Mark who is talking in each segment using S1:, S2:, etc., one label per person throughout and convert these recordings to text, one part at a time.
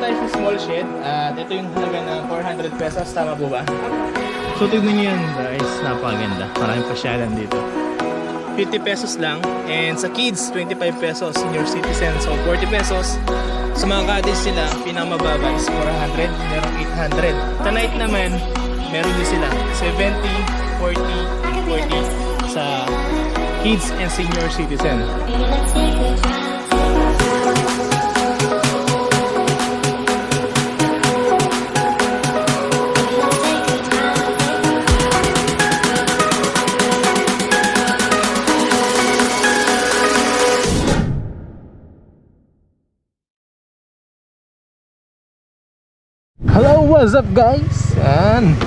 S1: tayo sa small shed at ito yung halaga ng 400 pesos. Tama po ba? So tignan nyo yan guys, napakaganda. Maraming pasyalan dito. 50 pesos lang. And sa kids, 25 pesos. Senior citizen, so 40 pesos. Sa mga cottage sila, pinamababa is 400, merong 800. Sa night naman, meron din sila 70, 40, 40 sa kids and senior citizen. Hello, what's up guys? Yan.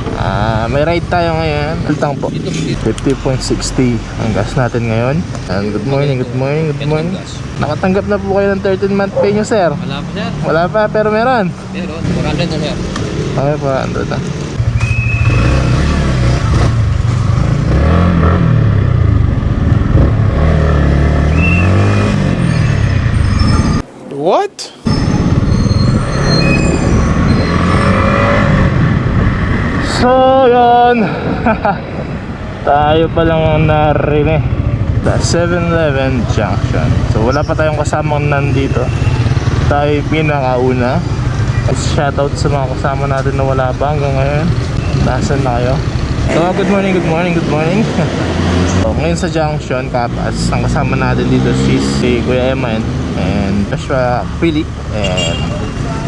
S1: May ride tayo ngayon. Altang po 50.60 ang gas natin ngayon. And good morning, good morning, good morning. Nakatanggap na po kayo ng 13-month pay nyo, sir?
S2: Wala pa, sir.
S1: Wala pa, pero meron.
S2: Meron, 400 na, sir.
S1: Okay pa, ando na. What? So yun. Tayo pa lang ang narinig sa 7-Eleven Junction. So wala pa tayong kasamang nandito. Tayo pinakauna. Shoutout sa mga kasama natin na wala pa hanggang ngayon. Nasaan na kayo? So good morning, good morning, good morning. So ngayon sa Junction, Kapas, ang kasama natin dito si Kuya Eman and Joshua, Philip and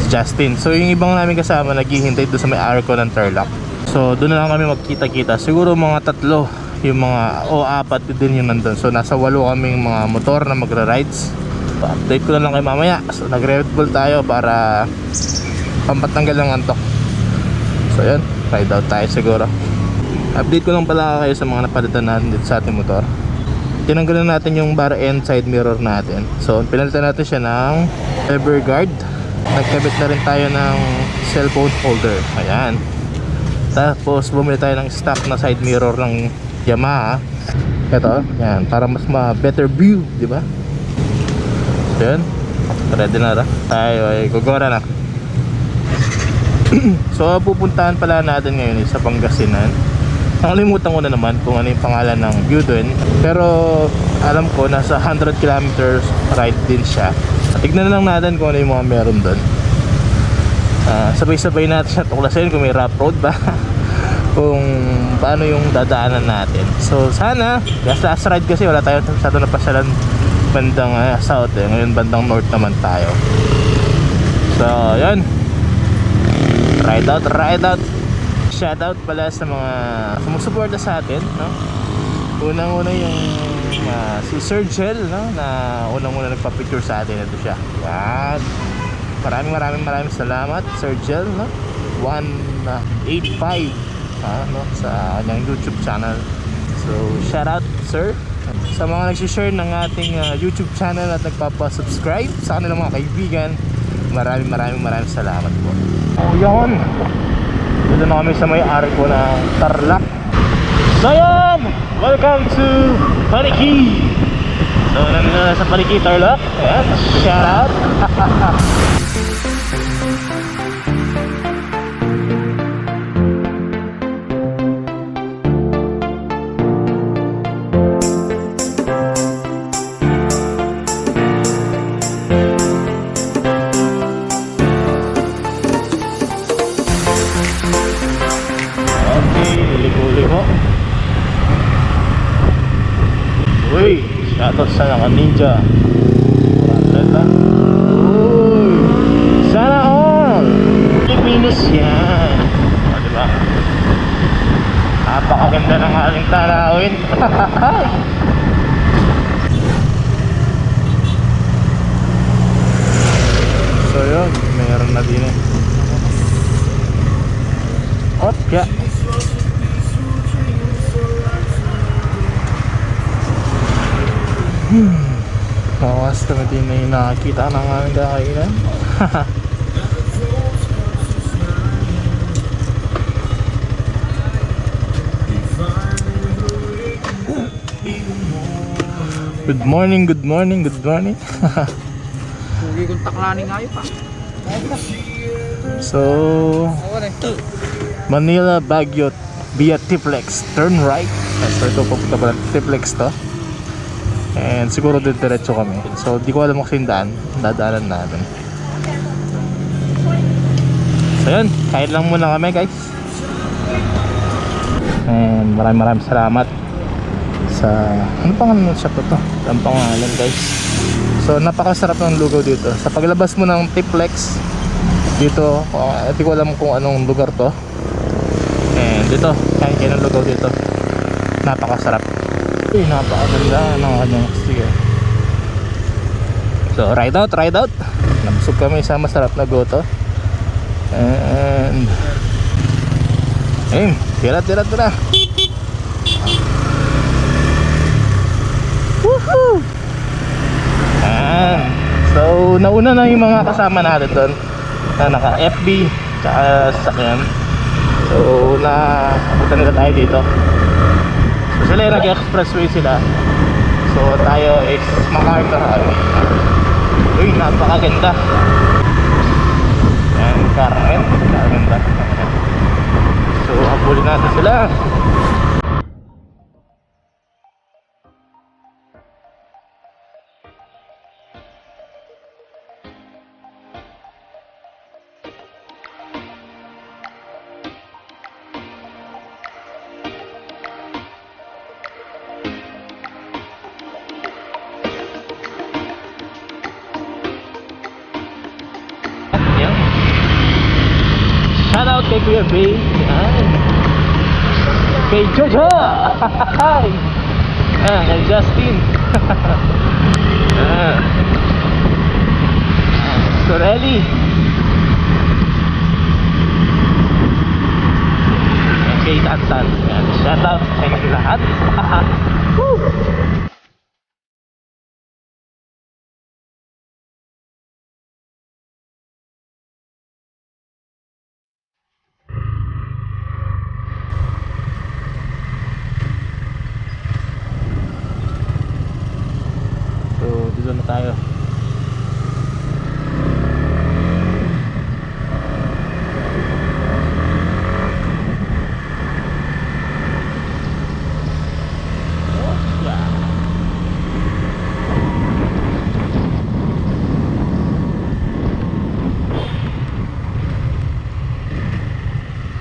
S1: Justin. So yung ibang namin kasama naghihintay doon sa may arco ng Tarlac. So doon na lang kami magkita-kita. Siguro mga tatlo yung mga apat din yung nandun. So nasa 8 kaming mga motor na magra-rides. So, update ko na lang kayo mamaya. So nag-Red Bull tayo para pampatanggal ng antok. So yun, ride out tayo siguro. Update ko lang pala kayo sa mga napalitan natin dito sa ating motor. Tinanggalan natin yung bar end side mirror natin. So pinalitan natin siya ng Everguard. Nagkabit na rin tayo ng cellphone holder. Ayan. Tapos bumili tayo ng stock na side mirror ng Yamaha. Ito, yan, para mas better view, di ba? So yun, ready na ra. Tayo ay gugora na. So pupuntahan pala natin ngayon sa Pangasinan. Nakalimutan ko na naman kung ano yung pangalan ng view dun. Pero alam ko nasa 100 kilometers ride din siya. Tignan na lang natin kung ano yung mga meron dun. Sabay-sabay natin siya tuklasin kung may rough road ba. Kung paano yung dadaanan natin. So sana last ride kasi wala tayong masyado na pasyalan bandang south eh. Ngayon bandang north naman tayo. So yun, ride out, ride out. Shoutout pala sa mga sumusuporta sa atin, no? Unang-una yung si Sir Gel, no? Na unang-una nagpa-picture sa atin. Ito siya. Yan. Maraming salamat Sir Gel, no? 185 no? Sa kanyang YouTube channel. So shoutout sir. Sa mga nagsishare ng ating YouTube channel at nagpapa-subscribe sa kanilang mga kaibigan, maraming salamat po. Oh yun, dito na kami sa may arko ng Tarlac. So yun, welcome to Paliki. So nandito na sa Paliki, Tarlac. Ayan, shoutout. Uy, shoutout sa mga ninja. Uy, sana all Pilipinas yan. O, diba? Napakaganda ng ating tanawin. So yun, mayroon na din eh. Kya Mawas kami din na yung nakakita ng aming kakainan. Good morning, good morning, good morning.
S2: Pugi kong taklaning ngayon pa.
S1: So, Manila Baguio via Tiplex, turn right. So ito papunta pala Tiplex to. And siguro diretso kami. So di ko alam kung daan, dadaanan natin. So yun, kahit lang muna kami guys. And maraming salamat sa ano pang shop to? Ang pangalan guys. So napakasarap ng lugaw dito. Sa paglabas mo ng Tiplex dito, hindi ko alam kung anong lugar to. And dito, kain kayo ng lugaw dito. Napakasarap. Uy, napakaganda ng kanyang sticker. So ride out. Nabusog kami sa masarap na goto. And ayun, tira. Woohoo! So nauna na yung mga kasama natin doon na naka FB tsaka sasakyan. So punta nila tayo dito. So sila yung nag-expressway sila. So tayo is MacArthur Highway. Uy, napakaganda. Yan, Carmen. Ganda. So habulin natin sila. Shout out kay Kuya Bay. Yan. Kay Jojo. Kay Justin. Sorelli. Kay Tantan. Shout out sa inyo lahat. Woo! Dito na tayo.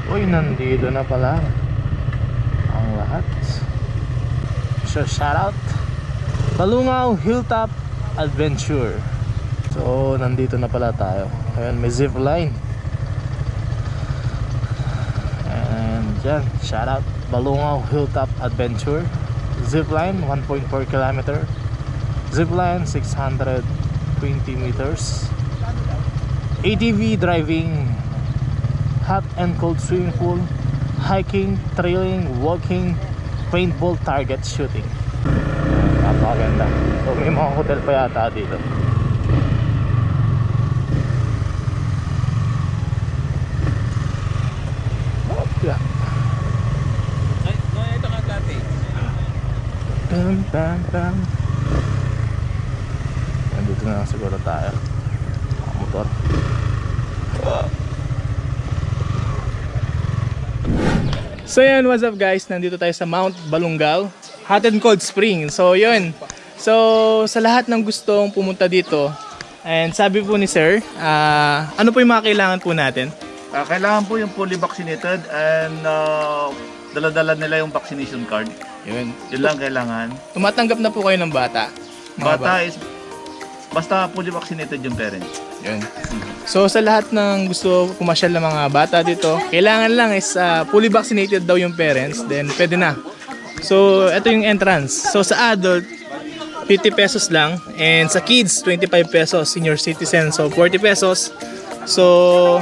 S1: Uy, nandito na pala ang lahat. So shout out Balungaw Hilltop Adventure. So nandito na pala tayo. Ayan, may zip line. And dyan, shout out Balungaw Hilltop Adventure. Zip line 1.4 km. Zip line 620 meters. ATV driving, hot and cold swimming pool, hiking, trailing, walking, paintball target shooting. Napakaganda. So may mga hotel pa yata dito. Oh, yeah.
S2: Ay, no, ito nga dati.
S1: Bam. Nandito na lang siguro tayo. Mga motor.
S3: So yan, what's up guys? Nandito tayo sa Mount Balungaw, Hot and Cold Spring. So yun. So sa lahat ng gustong pumunta dito, and sabi po ni Sir, ano po yung mga kailangan po natin?
S2: Kailangan po yung fully vaccinated and dala-dala nila yung vaccination card.
S3: Yun.
S2: Yun lang kailangan.
S3: Tumatanggap na po kayo ng bata.
S2: Bata is basta fully vaccinated yung parents.
S3: Yun. So sa lahat ng gusto pumasyal ng mga bata dito, kailangan lang is fully vaccinated daw yung parents, then pwede na. So ito yung entrance. So sa adult, 50 pesos lang, and sa kids 25 pesos, senior citizen so 40 pesos. So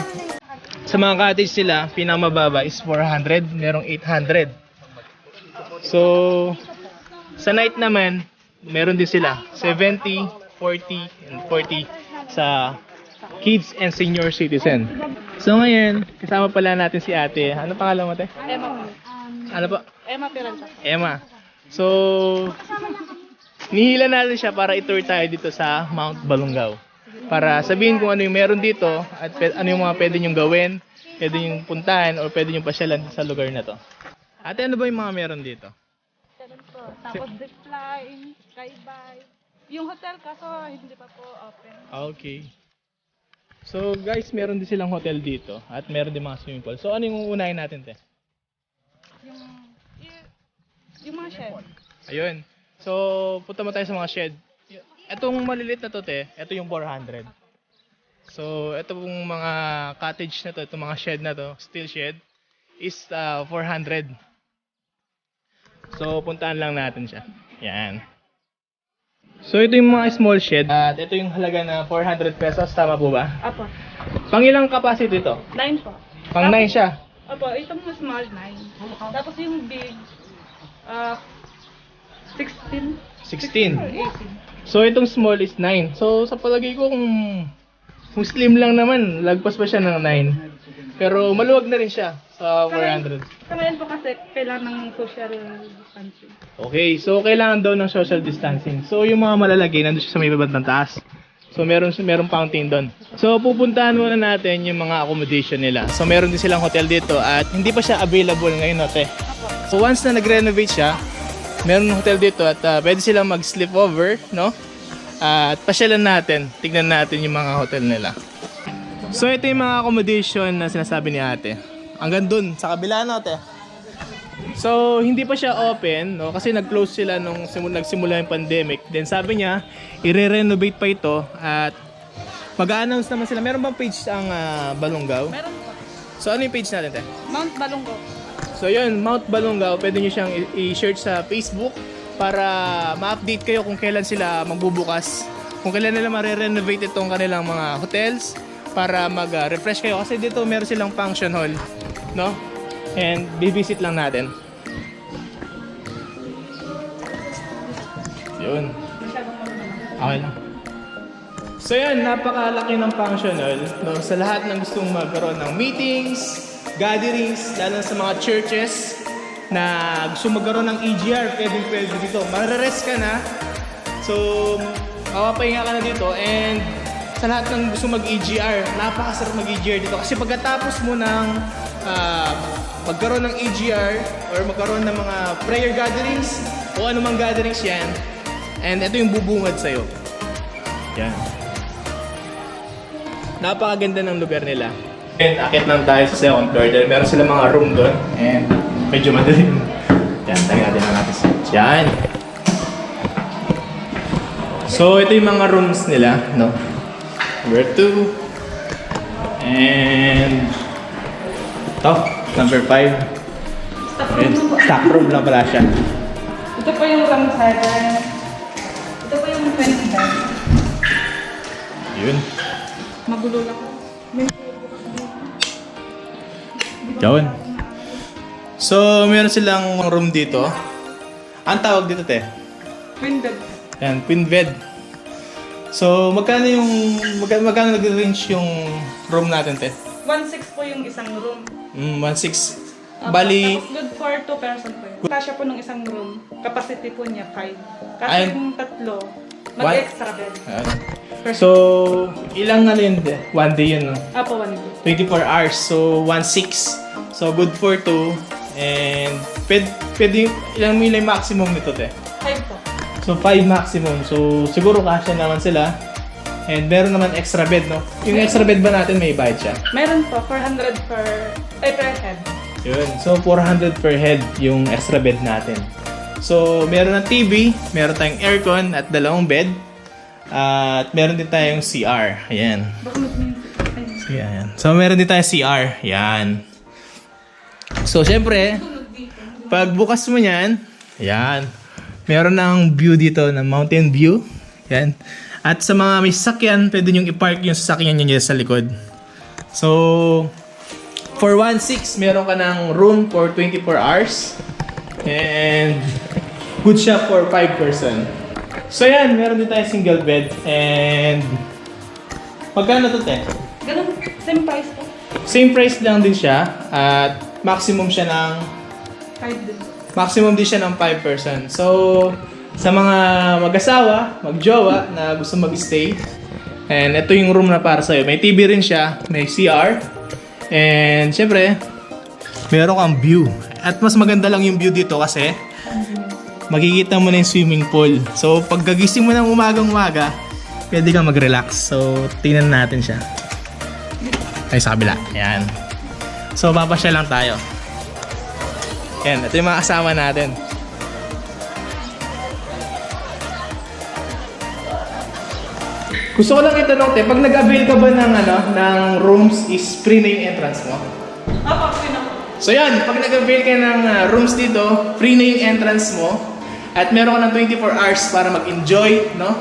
S3: sa mga cottage sila, pinakamababa is 400, merong 800. So sa night naman, meron din sila 70, 40 and 40 sa kids and senior citizen. So ngayon, kasama pala natin si ate. Ano pangalan mo, te?
S4: Emma.
S3: Ano po?
S4: Emma Piranza.
S3: Emma. So, nihila natin siya para i-tour tayo dito sa Mount Balungaw. para sabihin kung ano yung meron dito at ano yung mga pwede nyong gawin, pwede nyong puntahan o pwede nyong pasyalan sa lugar na to. Ate, ano ba yung mga meron dito?
S4: Ganun po. Tapos zipline, skybike. Yung hotel kaso hindi pa po open.
S3: Okay. So guys, meron din silang hotel dito at meron din mga swimming pool. So ano yung unahin natin, te?
S4: Yung mga shed.
S3: Ayun. So punta mo tayo sa mga shed. Etong malilit na to, te, ito yung 400. So ito pong mga cottage na to, itong mga shed na to, steel shed, is 400. So puntahan lang natin siya. Yan. So ito yung mga small shed at ito yung halaga na 400 pesos, tama po ba?
S4: Apo.
S3: Pang ilang capacity to?
S4: 9 po.
S3: Pang 9 siya.
S4: Apo, itong small 9. Tapos yung big 16.
S3: 16.
S4: Or 18.
S3: So itong small is 9. So sa palagay ko kung slim lang naman, lagpas pa siya ng 9. Pero maluwag na rin siya sa 400.
S4: Kamayan po kasi kailangan ng social distancing.
S3: Okay, so kailangan daw ng social distancing. So yung mga malalagay nandun siya sa may babandang taas. So merong fountain doon. So pupuntahan muna natin yung mga accommodation nila. So meron din silang hotel dito at hindi pa siya available ngayon, Ote. So once na nag-renovate siya, meron ng hotel dito at pwede silang mag-sleep over, no? At pasyalan natin, tignan natin yung mga hotel nila. So ito yung mga accommodation na sinasabi ni ate. Hanggang dun, sa kabila na, ate. So hindi pa siya open, no? Kasi nag-close sila nung nagsimula yung pandemic. Then sabi niya, i-renovate pa ito at mag-a-announce naman sila. Meron bang page ang Balongaw?
S4: Meron po.
S3: So ano yung page natin, te?
S4: Mount Balongo.
S3: So yun, Mount Balongaw, pwede nyo siyang i-search sa Facebook para ma-update kayo kung kailan sila magbubukas. Kung kailan nila ma-renovate itong kanilang mga hotels para mag-refresh kayo. Kasi dito meron silang function hall, no? And bibisit lang natin. Yun. Okay lang. So yun, napakalaki ng function hall, no? Sa lahat ng gustong magkaroon ng meetings, gatherings, lalo sa mga churches na gusto magkaroon ng EGR, pwede dito. Mararest ka na. So, mapapahinga ka na dito. And sa lahat ng gusto mag-EGR, napakasarap mag-EGR dito. Kasi pagkatapos mo ng magkaroon ng EGR or magkaroon ng mga prayer gatherings o anumang gatherings yan, and ito yung bubungad sa'yo. Yan. Napakaganda ng lugar nila. And akit lang tayo sa second floor. Dahil meron sila mga room doon. And medyo madilim. Yan, tayo natin ang natin. Yan. So, ito yung mga rooms nila, no? Number 2. And ito, number 5. And stock room lang pala siya.
S4: Ito po yung room 7. Ito po yung 20 bed.
S3: Yun.
S4: Magulo lang.
S3: Yun. So, meron silang room dito. Ang tawag dito, te?
S4: Twin bed.
S3: Yan, twin bed. So, magkano nag-range yung room natin, te?
S4: 1.6 po yung isang room.
S3: 1.6. Bali,
S4: Tapos good for 2 person po yun. Kasya po ng isang room. Capacity po niya 5. Kasi
S3: Ay.
S4: kung tatlo, mag-extra bed.
S3: so, ilang ano yun, te? 1 day yun, no?
S4: Apo, 1 day.
S3: 24 hours. So, 1.6. So, good for 2. And, pwede ilang mila yung maximum nito, te?
S4: 5 po.
S3: So, 5 maximum. So, siguro kasya naman sila. And meron naman extra bed, no? Yung extra bed ba natin may bayad siya?
S4: Meron po, 400 per head.
S3: Yun. So, 400 per head yung extra bed natin. So, meron ng TV, meron tayong aircon at 2 bed. At meron din tayong CR. Ayan. So, yan. So, meron din tayong CR. Yan. So, syempre, pag bukas mo yan, yan. Meron ng view dito, ng mountain view. Yan. At sa mga may sasakyan, pwede nyo i-park yung sasakyan nyo sa likod. So, for 1.6, meron ka ng room for 24 hours. And good siya for 5 person. So yan, meron din tayo single bed. And magkano to, te?
S4: Ganun, same price po.
S3: Same price lang din siya. At maximum siya ng
S4: 5 din.
S3: maximum din siya ng 5 person. So, sa mga mag-asawa, mag-jowa na gusto mag-stay, And ito yung room na para sa'yo. May TV rin siya, may CR. And syempre, meron kang view. At mas maganda lang yung view dito kasi makikita mo na yung swimming pool. So pag gagising mo ng umagang-umaga, pwede kang mag-relax. So tingnan natin siya. Ay, sa kabila. Ayan. So papasya lang tayo. Ayan, ito yung mga kasama natin. Gusto ko lang itanong, te, pag nag-avail ka ba ng rooms, is free na yung entrance mo? So yan, pag nag-avail ka ng rooms dito, free na yung entrance mo. At meron ka ng 24 hours para mag-enjoy, no?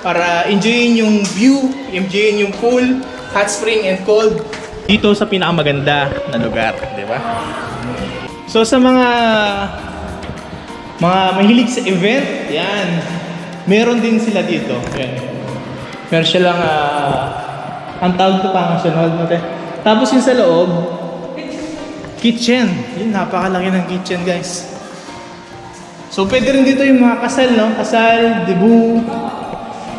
S3: Para enjoyin yung view, enjoyin yung pool, hot spring and cold. Dito sa pinakamaganda na lugar, di ba? So sa mga mahilig sa event, yan. Meron din sila dito. Yan. Meron siya lang, ang tawag ito pang sunod natin. Tapos yung sa loob, kitchen. Yun, napakalaki ng kitchen, guys. So pwede rin dito yung mga kasal, no? Kasal, dibu.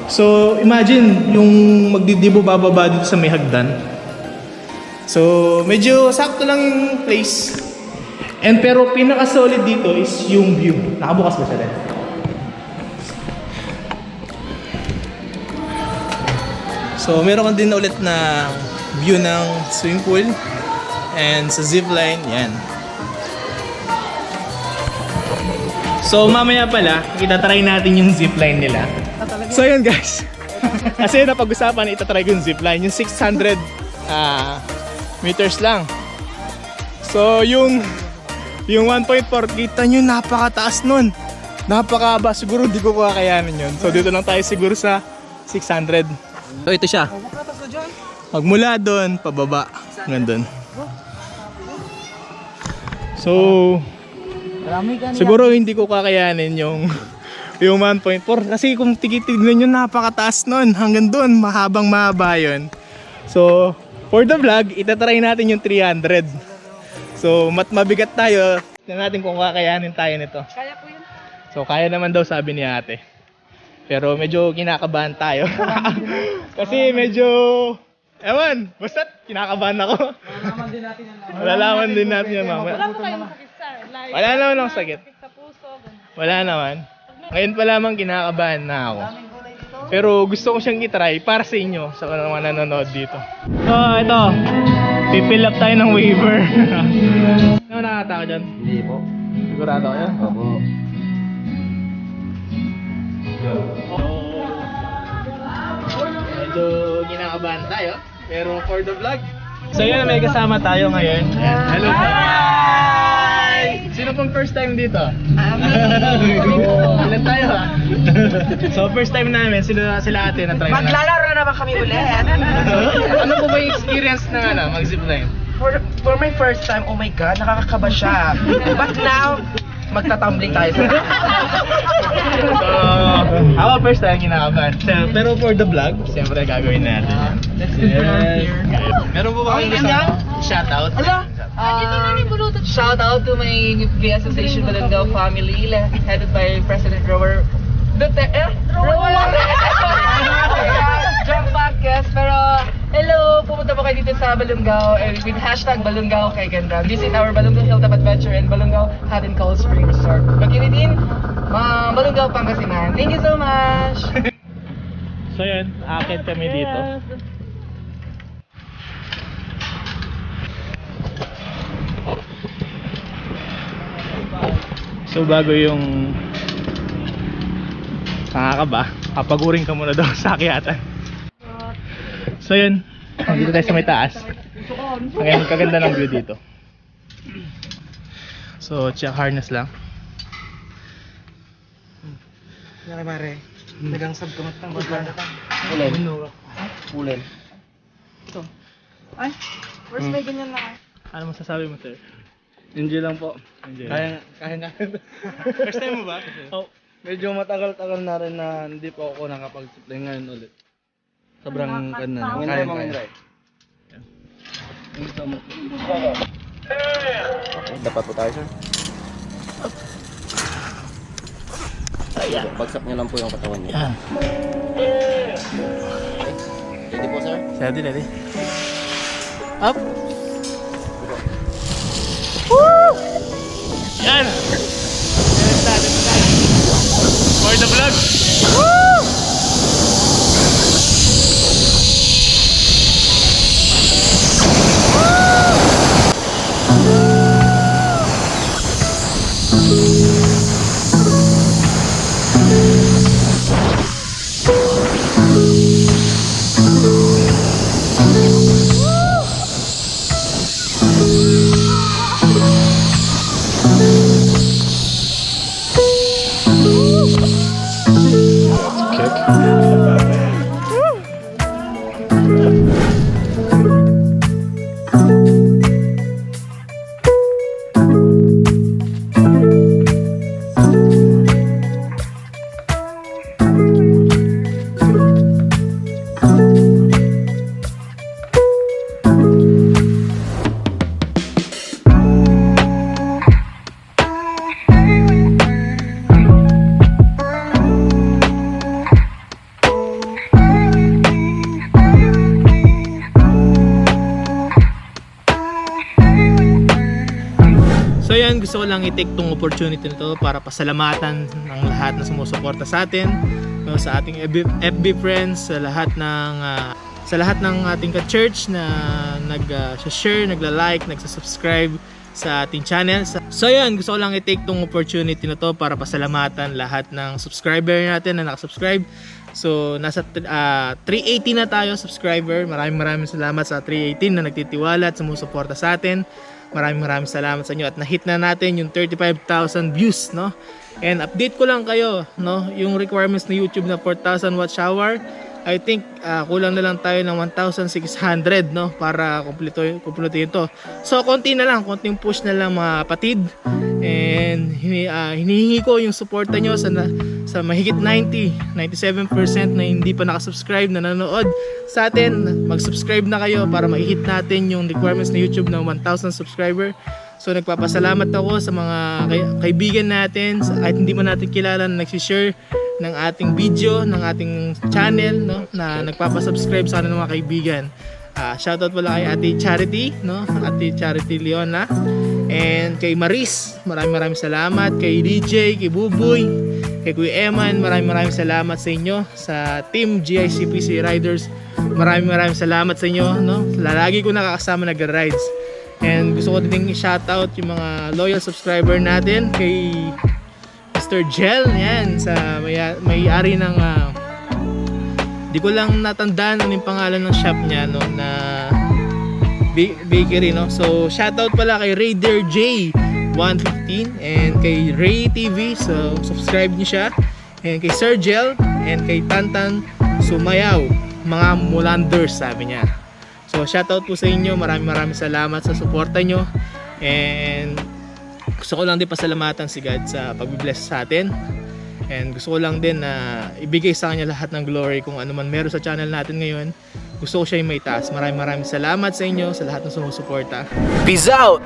S3: So imagine, yung magdidibo bababa dito sa may hagdan. So medyo sakto lang yung place. And pero pinaka-solid dito is yung view. Nakabukas ba siya rin? So meron ka din ulit na view ng swimming pool and sa zipline, yan. So mamaya pala, itatry natin yung zipline nila. So yun guys, kasi napag-usapan na itatry ko yung zipline, yung 600 meters lang. So yung 1.4, kita nyo napakataas nun. Napakaba, siguro di ko kakayanin yun. So dito lang tayo siguro sa 600. So ito siya. Magmula doon, pababa. Ngandun. So, siguro hindi ko kakayanin yung 1.4. Kasi kung tigitignan nyo, napakataas nun. Hanggang doon, mahaba yun. So, for the vlog, itatry natin yung 300. So, mabigat tayo. Tignan natin kung kakayanin tayo nito.
S4: Kaya po yun.
S3: So, kaya naman daw sabi ni ate. Pero medyo kinakabahan tayo. Kasi medyo, ewan, basta kinakabahan ako. Malalaman din natin yan mamaya.
S4: Wala po kayong sakit, sir. Like,
S3: Wala naman akong sakit.
S4: sa puso. ganun.
S3: Wala naman. Ngayon pa lamang kinakabahan na ako. Pero gusto ko siyang itry para sa inyo, sa mga nanonood dito. So, ito. Pipill up tayo ng waiver. Ano nakakatawa dyan?
S5: Hindi po.
S3: Sigurado kayo?
S5: Opo.
S3: Medyo kinakabahan tayo, pero for the vlog. So yun, may kasama tayo ngayon. Yan. Hello. Hi! Sino pong first time dito? Ilan tayo ha? So first time namin, sila ate na try na.
S6: Maglalaro na naman kami ulit.
S3: Ano po ba yung experience na mag-zipline?
S6: For my first time, oh my God, nakakakaba siya. But now, magtatumbling tayo sa
S3: So, ako first time kinakabahan. So, pero for the vlog, siyempre gagawin natin. Meron po ba kayong gusto shoutout?
S6: Shout out to my Gay Association Balangao family, headed by President Rower Duterte. Joke podcast, pero hello, pumunta po kayo dito sa Balangao with hashtag Balangao kay ganda. Visit our Balangao Hilltop Adventure and Balangao Hot and Cold Spring Resort. Located in Balangao, Pangasinan. Thank you so much!
S3: So yun, akit kami dito. So bago yung nakakaba, papaguring ka muna daw sa akyatan. So yun, dito tayo sa may taas. Ang kaganda ng view dito. So check harness lang.
S6: Nari mare, nagang sabkamat ng bagla.
S5: Ulen.
S4: Ay, first may ganyan na kayo.
S3: Ano masasabi mo, sir?
S5: Enjoy lang po.
S3: Enjoy.
S5: Kaya.
S3: First time mo ba?
S5: Oh, medyo matagal-tagal na rin na hindi po ako nakapag-supply ngayon ulit. Sobrang kanya. Kaya. Dapat po tayo, sir. Bagsak niyo lang po yung katawan niya.
S3: Yan. Ready, ready. Up. Woo! Yan! For the vlog. Woo! So yan, gusto ko lang i-take tong opportunity nito para pasalamatan ng lahat na sumusuporta sa atin, no, sa ating FB friends, sa lahat ng ating ka-church na nag-share, nagla-like, nagsa-subscribe sa ating channel. So yan, gusto ko lang i-take tong opportunity na to para pasalamatan lahat ng subscriber natin na nakasubscribe. So nasa 380 na tayo subscriber. Maraming salamat sa 318 na nagtitiwala at sumusuporta sa atin. Maraming salamat sa inyo at na-hit na natin yung 35,000 views, no? And update ko lang kayo, no? Yung requirements ni YouTube na 4,000 watch hour, I think kulang na lang tayo ng 1,600, no? Para kumpletuhin to. So konting push na lang mga kapatid. And hinihingi ko yung suporta nyo sa mahigit 97% na hindi pa nakasubscribe na nanonood sa atin. Mag-subscribe na kayo para ma-hit natin yung requirements na YouTube ng 1,000 subscriber. So nagpapasalamat ako sa mga kaibigan natin, kahit hindi man natin kilala, na nagsishare ng ating video, ng ating channel, no, na nagpapasubscribe sa akin ng mga kaibigan. Shoutout pala kay Ate Charity, no? Ate Charity Leona. And kay Maris, maraming salamat. Kay DJ, kay Buboy, kay Kuya Eman, maraming salamat sa inyo. Sa team GICPC Riders, maraming salamat sa inyo, no? Lagi ko nakakasama nag-rides. And gusto ko din i-shoutout yung mga loyal subscriber natin. Kay Mr. Gel, yan, sa may-ari ng di ko lang natandaan ano yung pangalan ng shop niya, no, na bakery, no. So shoutout pala kay Raider J 115 and kay Ray TV, so subscribe niyo siya, and kay Sir Gel and kay Tantan Sumayaw, mga Mulanders sabi niya. So shoutout po sa inyo, maraming salamat sa suporta nyo, and gusto ko lang din pasalamatan si God sa pagbibless sa atin. And gusto ko lang din na ibigay sa kanya lahat ng glory kung ano man meron sa channel natin ngayon. Gusto ko siya yung may taas. Maraming salamat sa inyo, sa lahat ng sumusuporta.
S1: Peace out!